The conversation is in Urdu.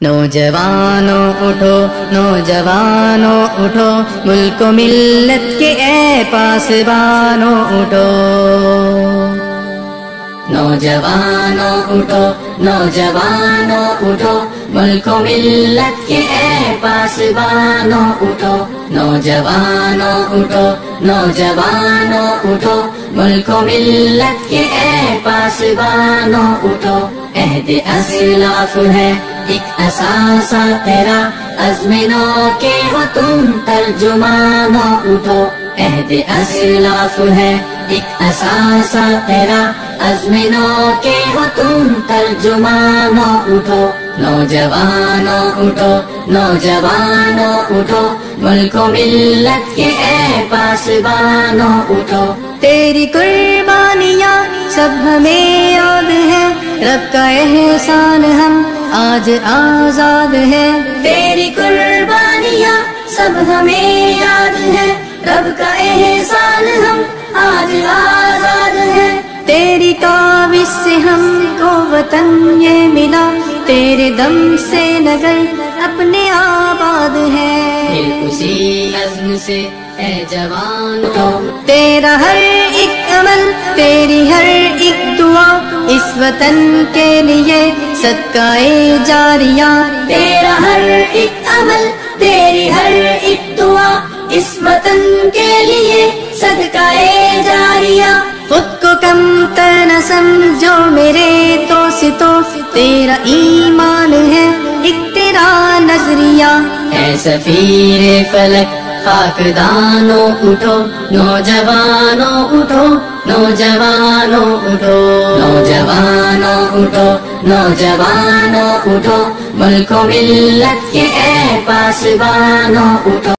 نوجوانوں اٹھو نوجوانوں اٹھو، ملک و ملت کے اے پاسبانوں اٹھو۔ نوجوانوں اٹھو نوجوانوں اٹھو، ملک و ملت کے اے پاسبانوں اٹھو۔ نوجوانوں اٹھو نوجوانوں اٹھو، ملک و ملت کے اے پاسبانوں اٹھو۔ عہد اسلاف ہے ایک اثاثہ تیرا، عزم نو کے ہو تم ترجمانوں اٹھو۔ عہد اسلاف ہے ایک اثاثہ تیرا، عزم نو کے ہو تم ترجمانوں اٹھو۔ نوجوانوں اٹھو نوجوانوں اٹھو، ملک و ملت کے اے پاسبانوں اٹھو۔ تیری قربانیاں سب ہمیں یاد ہے، رب کا احسان ہم آج آزاد ہے۔ تیری قربانیاں سب ہمیں یاد ہے، رب کا احسان ہم آج آزاد ہے۔ تیری کاوش سے ہم کو وطن یہ ملا، تیرے دم سے نگر اپنے آباد ہے۔ پھر اسی عزم سے اے جوان اٹھو، تیرا ہر ایک عمل تیری ہر ایک دعا، اس وطن کے لیے صدقہ جاریہ۔ تیرا ہر ایک عمل تیری ہر ایک دعا، اس وطن کے لیے صدقہ جاریہ۔ خود کو کم تر نہ سمجھو میرے دوستو، تیرا ایمان ہے ایک تیرا نظریہ۔ اے سفیر فلک خاکدانوں اٹھو، نوجوانوں اٹھو نوجوانوں اٹھو۔ نوجوانوں اٹھو نوجوانوں اٹھو، ملک و ملت کے اے پاسبانوں اٹھو۔